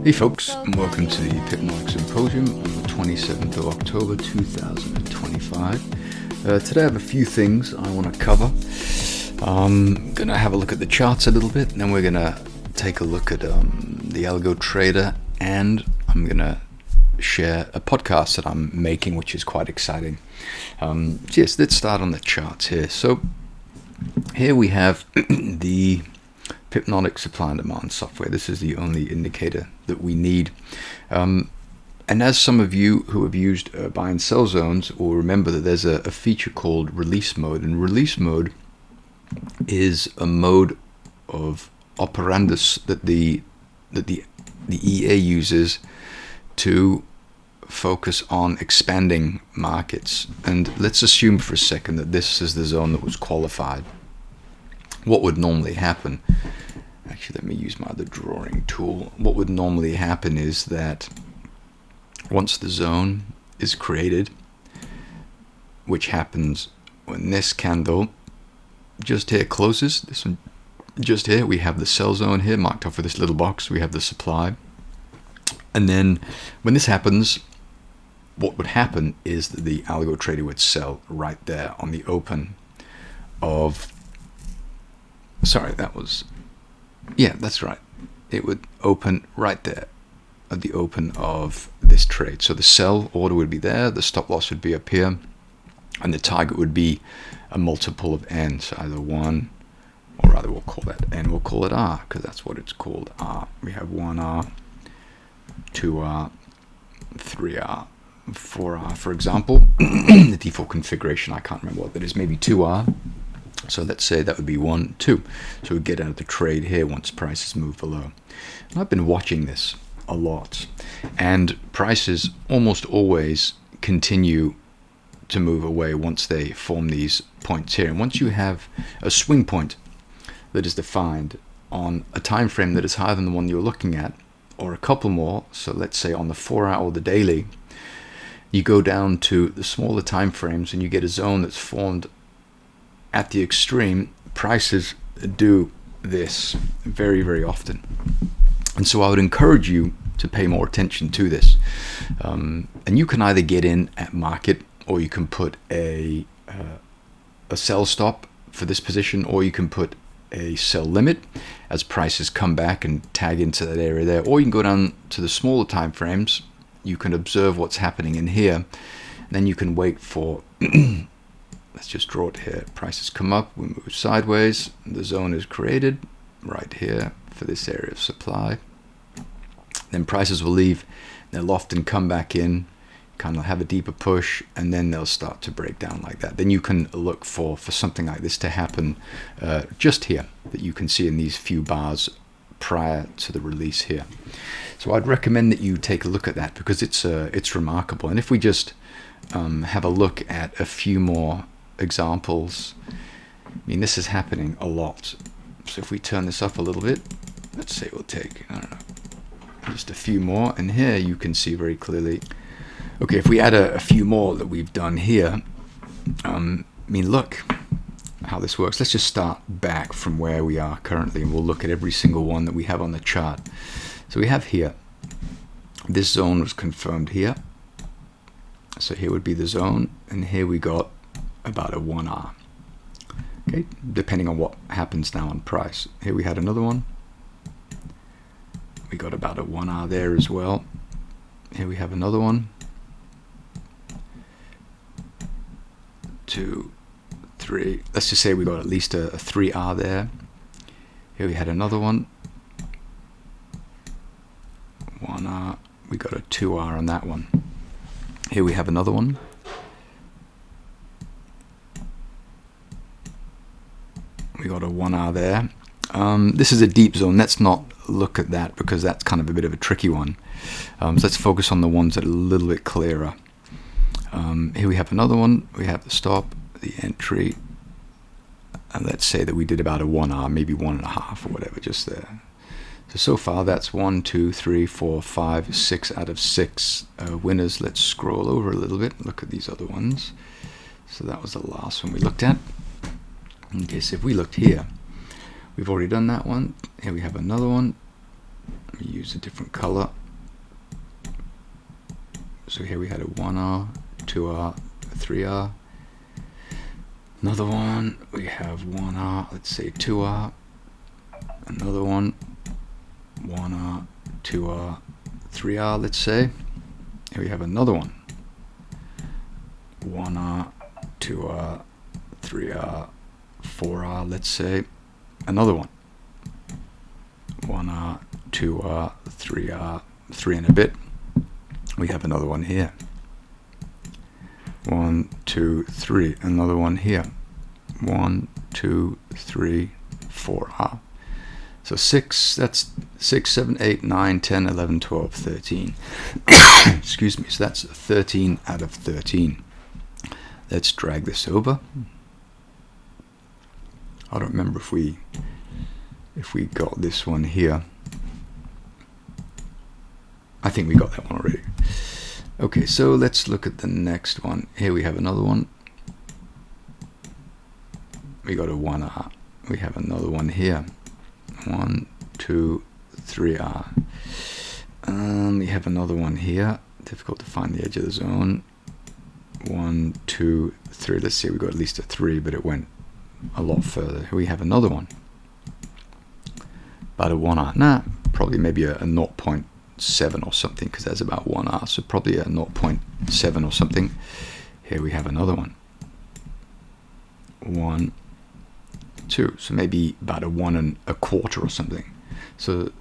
Hey folks, and welcome to the Pipnotic Symposium on the 27th of October 2025. Today I have a few things I want to cover. I'm going to have a look at the charts a little bit, and then we're going to take a look at the algo trader, and I'm going to share a podcast that I'm making, which is quite exciting. Yes, let's start on the charts here. So here we have the Pipnotic supply and demand software. This is the only indicator that we need. And as some of you who have used buy and sell zones will remember that there's a feature called release mode. And release mode is a mode of operandus that the EA uses to focus on expanding markets. And let's assume for a second that this is the zone that was qualified. What would normally happen, actually let me use my other drawing tool, what would normally happen is that once the zone is created, which happens when this candle just here closes, this one just here, we have the sell zone here marked off with this little box, we have the supply, and then when this happens, what would happen is that the algo trader would sell right there on the open of, sorry, that was, yeah, that's right. It would open right there at the open of this trade. So the sell order would be there, the stop loss would be up here, and the target would be a multiple of N. So either 1, or rather we'll call that N, we'll call it R, because that's what it's called, R. We have 1R, 2R, 3R, 4R, for example. The default configuration, I can't remember what that is, maybe 2R. So let's say that would be 1, 2. So we get out of the trade here once prices move below. And I've been watching this a lot. And prices almost always continue to move away once they form these points here. And once you have a swing point that is defined on a time frame that is higher than the one you're looking at, or a couple more, so let's say on the 4-hour or the daily, you go down to the smaller time frames and you get a zone that's formed at the extreme. Prices do this very, very often. And so I would encourage you to pay more attention to this. And you can either get in at market, or you can put a sell stop for this position, or you can put a sell limit as prices come back and tag into that area there. Or you can go down to the smaller time frames. You can observe what's happening in here. And then you can wait for let's just draw it here. Prices come up, we move sideways, the zone is created right here for this area of supply. Then prices will leave, they'll often come back in, kind of have a deeper push, and then they'll start to break down like that. Then you can look for something like this to happen just here, that you can see in these few bars prior to the release here. So I'd recommend that you take a look at that, because it's remarkable. And if we just have a look at a few more examples, I mean, this is happening a lot. So if we turn this up a little bit, let's say we'll take, I don't know, just a few more, and here you can see very clearly. Okay, if we add a few more that we've done here, I mean, look how this works. Let's just start back from where we are currently, and we'll look at every single one that we have on the chart. So we have here, this zone was confirmed here. So here would be the zone, and here we got about a 1R. Okay, depending on what happens now on price. Here we had another one. We got about a 1R there as well. Here we have another one. 2, 3. Let's just say we got at least a 3R there. Here we had another one. 1R. We got a 2R on that one. Here we have another one. We got a 1R there. This is a deep zone. Let's not look at that, because that's kind of a bit of a tricky one. So let's focus on the ones that are a little bit clearer. Here we have another one. We have the stop, the entry, and let's say that we did about a 1R, maybe 1.5 or whatever, just there. So far that's 1, 2, 3, 4, 5, 6 out of 6 winners. Let's scroll over a little bit, look at these other ones. So that was the last one we looked at. Okay, so if we looked here, we've already done that one. Here we have another one. Let me use a different color. So here we had a 1R, 2R, 3R. Another one, we have 1R, let's say 2R. Another one, 1R, 2R, 3R, let's say. Here we have another one, 1R, 2R, 3R, 4R, let's say. Another one, 1R, 2R, 3R, 3 and a bit. We have another one here. 1, 2, 3. Another one here. 1, 2, 3, 4R. So 6, that's 6, 7, 8, 9, 10, 11, 12, 13. Excuse me, so that's 13 out of 13. Let's drag this over. I don't remember if we got this one here. I think we got that one already. Okay, so let's look at the next one. Here we have another one. We got a 1R. We have another one here. 1, 2, 3R. We have another one here. Difficult to find the edge of the zone. 1, 2, 3. Let's see, we got at least a 3, but it went a lot further. Here we have another one. About a 1R. Nah, probably maybe a 0.7 or something, because that's about 1R. So probably a 0.7 or something. Here we have another one. 1, 2. So maybe about a 1 1/4 or something. So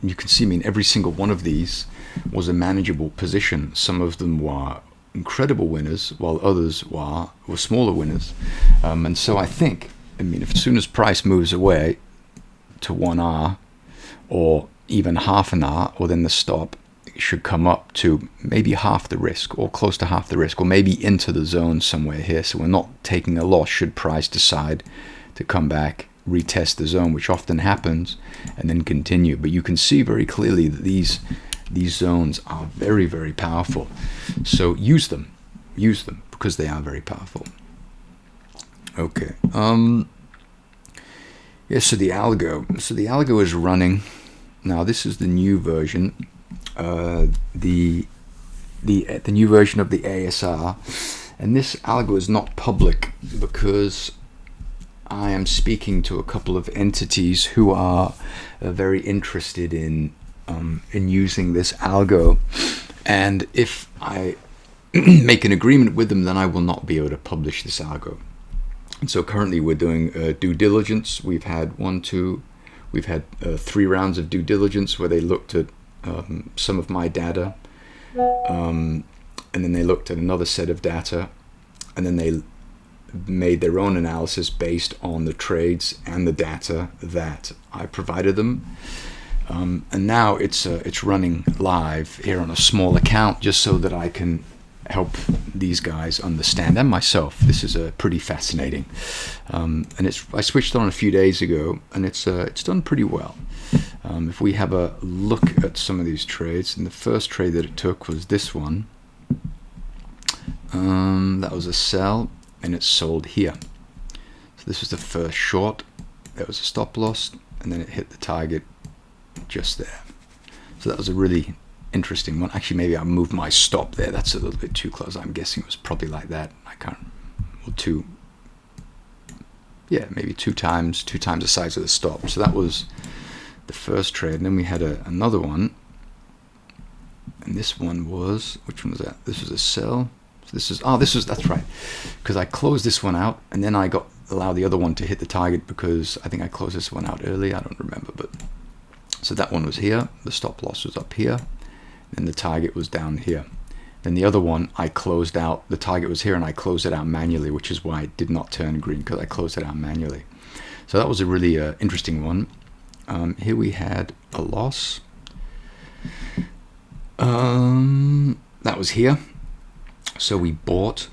you can see, I mean, every single one of these was a manageable position. Some of them were incredible winners, while others were smaller winners. And so I think, I mean, if as soon as price moves away to 1R or even half an R, or then the stop should come up to maybe half the risk or close to half the risk, or maybe into the zone somewhere here. So we're not taking a loss should price decide to come back, retest the zone, which often happens, and then continue. But you can see very clearly that these zones are very, very powerful. So use them because they are very powerful. Okay. Yeah, so the algo is running. Now this is the new version, the new version of the ASR, and this algo is not public because I am speaking to a couple of entities who are very interested in using this algo, and if I make an agreement with them, then I will not be able to publish this algo. And so currently we're doing due diligence. We've had 3 rounds of due diligence where they looked at some of my data, and then they looked at another set of data, and then they made their own analysis based on the trades and the data that I provided them. And now it's running live here on a small account, just so that I can help these guys understand, and myself. This is pretty fascinating, and I switched on a few days ago, and it's done pretty well. If we have a look at some of these trades, and the first trade that it took was this one. That was a sell, and it sold here. So this was the first short. There was a stop loss, and then it hit the target just there. So that was a really interesting one. Actually, maybe I moved my stop there. That's a little bit too close. I'm guessing it was probably like that. I can't. Well, maybe two times the size of the stop. So that was the first trade. And then we had another one, and this one was, which one was that? This was a sell. So that's right, because I closed this one out, and then I allowed the other one to hit the target because I think I closed this one out early. I don't remember, but so that one was here. The stop loss was up here. And the target was down here. Then the other one I closed out, the target was here, and I closed it out manually, which is why it did not turn green, because I closed it out manually. So that was a really interesting one. Here we had a loss. That was here. So we bought,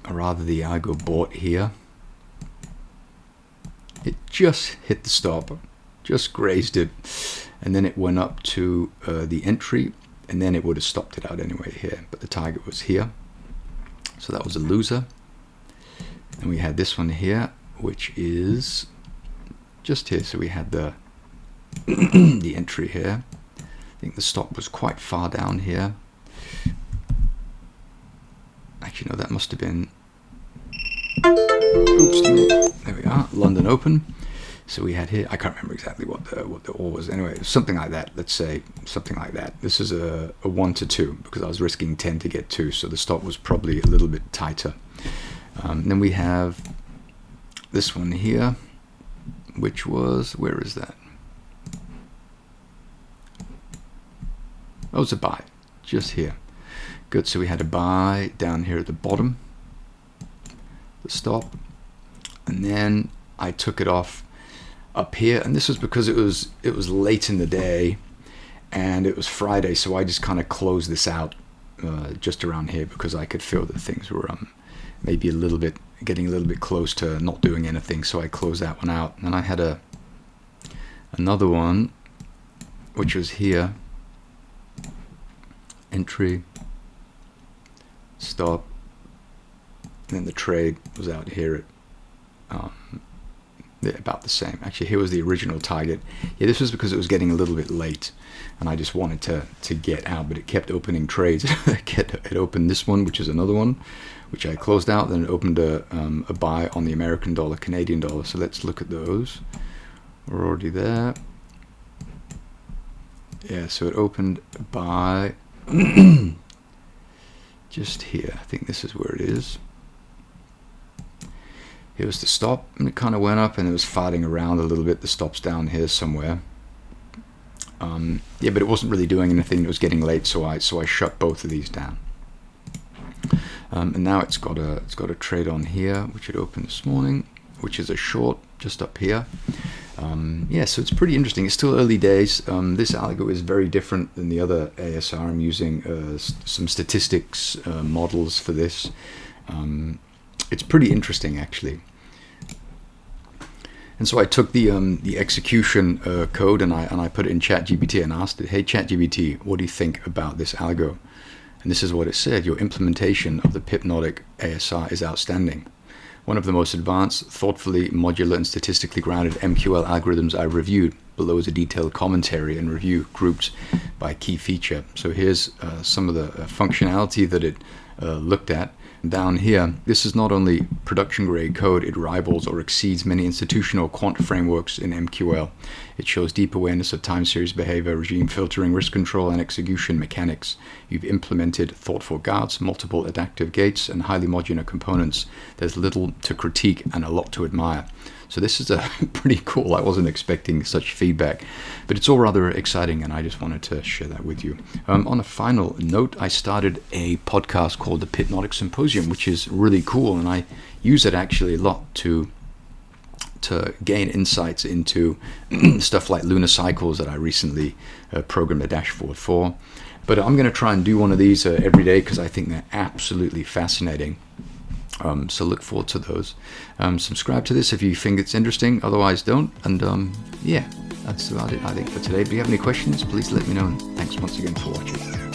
or rather the algo bought here. It just hit the stop, just grazed it, and then it went up to the entry, and then it would have stopped it out anyway here, but the target was here. So that was a loser. And we had this one here, which is just here. So we had the the entry here, think the stop was quite far down here. Actually, no, that must have been, oops, there we are, London Open. So we had here, I can't remember exactly what the all was. Anyway, something like that. Let's say something like that. This is a 1 to 2 because I was risking 10 to get 2, so the stop was probably a little bit tighter. Then we have this one here, which was, where is that? Oh, it's a buy, just here. Good, so we had a buy down here at the bottom, the stop, and then I took it off up here, and this was because it was late in the day and it was Friday, so I just kind of closed this out just around here because I could feel that things were maybe getting a little bit close to not doing anything, so I closed that one out. And I had another one which was here, entry, stop, and then the trade was out here at about the same. Actually, here was the original target. Yeah, this was because it was getting a little bit late and I just wanted to get out, but it kept opening trades. It opened this one, which is another one, which I closed out, then it opened a buy on the American dollar, Canadian dollar. So let's look at those. We're already there. Yeah, so it opened a buy just here. I think this is where it is. Here was the stop, and it kind of went up and it was farting around a little bit. The stop's down here somewhere. Yeah, but it wasn't really doing anything. It was getting late, so I shut both of these down. And now it's got a trade on here, which it opened this morning, which is a short just up here. Yeah, so it's pretty interesting. It's still early days. This algo is very different than the other ASR. I'm using some statistics models for this. It's pretty interesting, actually. And so I took the execution code and I put it in ChatGPT and asked it, hey ChatGPT, what do you think about this algo? And this is what it said: your implementation of the Pipnotic ASR is outstanding. One of the most advanced, thoughtfully modular and statistically grounded MQL algorithms I've reviewed. Below is a detailed commentary and review grouped by key feature. So here's some of the functionality that it looked at. Down here, this is not only production grade code, it rivals or exceeds many institutional quant frameworks in MQL. It shows deep awareness of time series behavior, regime filtering, risk control, and execution mechanics. You've implemented thoughtful guards, multiple adaptive gates, and highly modular components. There's little to critique and a lot to admire. So this is a pretty cool. I wasn't expecting such feedback, but it's all rather exciting, and I just wanted to share that with you. On a final note, I started a podcast called the Pipnotic Symposium, which is really cool, and I use it actually a lot to gain insights into stuff like lunar cycles that I recently programmed a dashboard for. But I'm going to try and do one of these every day because I think they're absolutely fascinating. So look forward to those. Subscribe to this if you think it's interesting. Otherwise, don't. And yeah, that's about it, I think, for today. If you have any questions, please let me know. And thanks once again for watching.